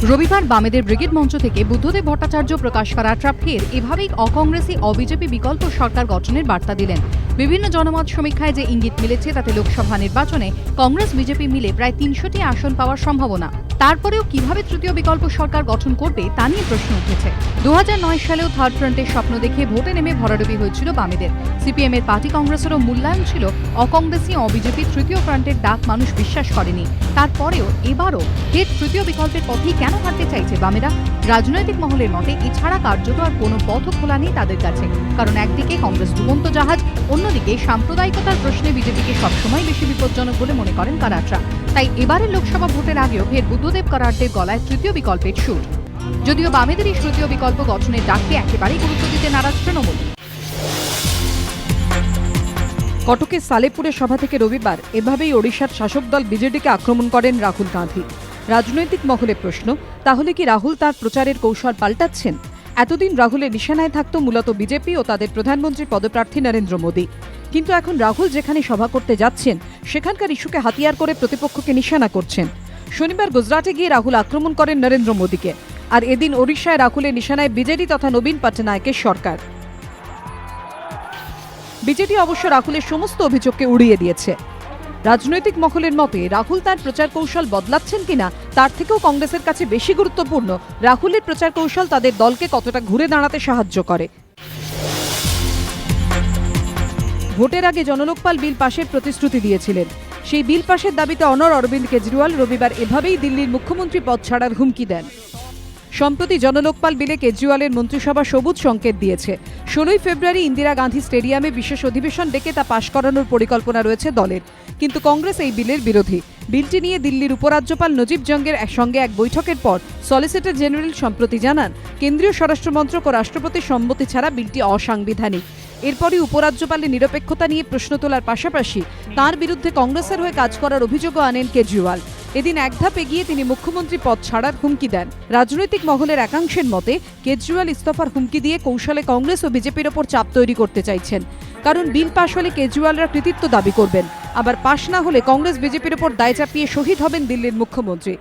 রবিবার বামেদের ব্রিগেড মঞ্চ থেকে বুদ্ধদেব ভট্টাচার্য প্রকাশ করা ফের এভাবেই অকংগ্রেসী অবিজেপি বিকল্প সরকার গঠনের বার্তা দিলেন। বিভিন্ন জনমত সমীক্ষায় যে ইঙ্গিত মিলেছে তাতে লোকসভা নির্বাচনে কংগ্রেস বিজেপি মিলে প্রায় ৩০০টি আসন পাওয়ার সম্ভাবনা। তারপরেও কিভাবে তৃতীয় বিকল্প সরকার গঠন করবে তা নিয়ে প্রশ্ন উঠেছে। ২০০৯ সালেও থার্ড ফ্রন্টের স্বপ্ন দেখে ভোটে নেমে ভরাডুবি হয়েছিল বামেদের। সিপিএম এর পার্টি কংগ্রেসেরও মূল্যায়ন ছিল অকংগ্রেসী অবিজেপি তৃতীয় ফ্রন্টের ডাক মানুষ বিশ্বাস করেনি। তারপরেও এবারও ফের তৃতীয় বিকল্পের পথেই কেন হাঁটতে চাইছে বামেরা? রাজনৈতিক মহলের মতে এছাড়া কার্যত আর কোনো পথ খোলা নেই তাদের কাছে। কারণ একদিকে কংগ্রেস ডুবন্ত জাহাজ, অন্যদিকে সাম্প্রদায়িকতার প্রশ্নে বিজেপিকে সবসময় বেশি বিপজ্জনক বলে মনে করেন কারাটরা। তাই এবারের লোকসভা ভোটের আগেও ফের বুদ্ধদেব কারাটদের গলায় তৃতীয় বিকল্পের সুর। যদিও বামেদের এই তৃতীয় বিকল্প গঠনের ডাককে একেবারেই গুরুত্ব দিতে নারাজ তৃণমূল। কটকের সালেপুরে সভা থেকে রবিবার এভাবেই ওড়িশার শাসক দল বিজেডিকে আক্রমণ করেন রাহুল গান্ধী। রাজনৈতিক মহলে প্রশ্ন, তাহলে কি রাহুল তার প্রচারের কৌশল পাল্টাচ্ছেন? এতদিন রাহুলের নিশানায় থাকত মূলত বিজেপি ও তাদের প্রধানমন্ত্রী পদপ্রার্থী নরেন্দ্র মোদী। কিন্তু এখন রাহুল যেখানে সভা করতে যাচ্ছেন সেখানকার ইস্যুকে হাতিয়ার করে প্রতিপক্ষকে নিশানা করছেন। শনিবার গুজরাটে গিয়ে রাহুল আক্রমণ করেন নরেন্দ্র মোদীকে। আর এদিন ওড়িশায় রাহুলের নিশানায় বিজেডি তথা নবীন পটনায়কের সরকার। বিজেপি অবশ্য রাহুলের সমস্ত অভিযোগকে উড়িয়ে দিয়েছে। রাজনৈতিক মহলের মতে রাহুল তার প্রচার কৌশল বদলাচ্ছেন কিনা তার থেকেও কংগ্রেসের কাছে বেশি গুরুত্বপূর্ণ রাহুলের প্রচার কৌশল তাদের দলকে কতটা ঘুরে দাঁড়াতে সাহায্য করে। ভোটের আগে জনলোকপাল বিল পাশের প্রতিশ্রুতি দিয়েছিলেন। সেই বিল পাশের দাবিতে অনড় অরবিন্দ কেজরিওয়াল রবিবার এভাবেই দিল্লির মুখ্যমন্ত্রী পদ ছাড়ার হুমকি দেন। সম্প্রতি জনলোকপাল বিলে কেজরিওয়ালের মন্ত্রিসভা সবুজ সংকেত দিয়েছে। ১৬ই ফেব্রুয়ারি ইন্দিরা গান্ধী স্টেডিয়ামে বিশেষ অধিবেশন ডেকে তা পাশ করানোর পরিকল্পনা রয়েছে দলের। কিন্তু কংগ্রেস এই বিলের বিরোধী। বিলটি নিয়ে দিল্লির উপরাজ্যপাল নজিব জঙ্গের সঙ্গে এক বৈঠকের পর সলিসিটর জেনারেল সম্প্রতি জানান, কেন্দ্রীয় স্বরাষ্ট্রমন্ত্রক ও রাষ্ট্রপতির সম্মতি ছাড়া বিলটি অসাংবিধানিক। এরপরই উপরাজ্যপালের নিরপেক্ষতা নিয়ে প্রশ্ন তোলার পাশাপাশি তাঁর বিরুদ্ধে কংগ্রেসের হয়ে কাজ করার অভিযোগও আনেন কেজরিওয়াল। এদিন এক ধাপ এগিয়ে তিনি মুখ্যমন্ত্রী পদ ছাড়ার হুমকি দেন। রাজনৈতিক মহলের একাংশের মতে কেজরিওয়াল ইস্তফার হুমকি দিয়ে কৌশলে কংগ্রেস ও বিজেপির ওপর চাপ তৈরি করতে চাইছেন। কারণ বিল পাশ হলে কেজরিওয়ালরা কৃতিত্ব দাবি করবেন, আবার পাশ না হলে কংগ্রেস বিজেপির ওপর দায় চাপিয়ে শহীদ হবেন দিল্লির মুখ্যমন্ত্রী।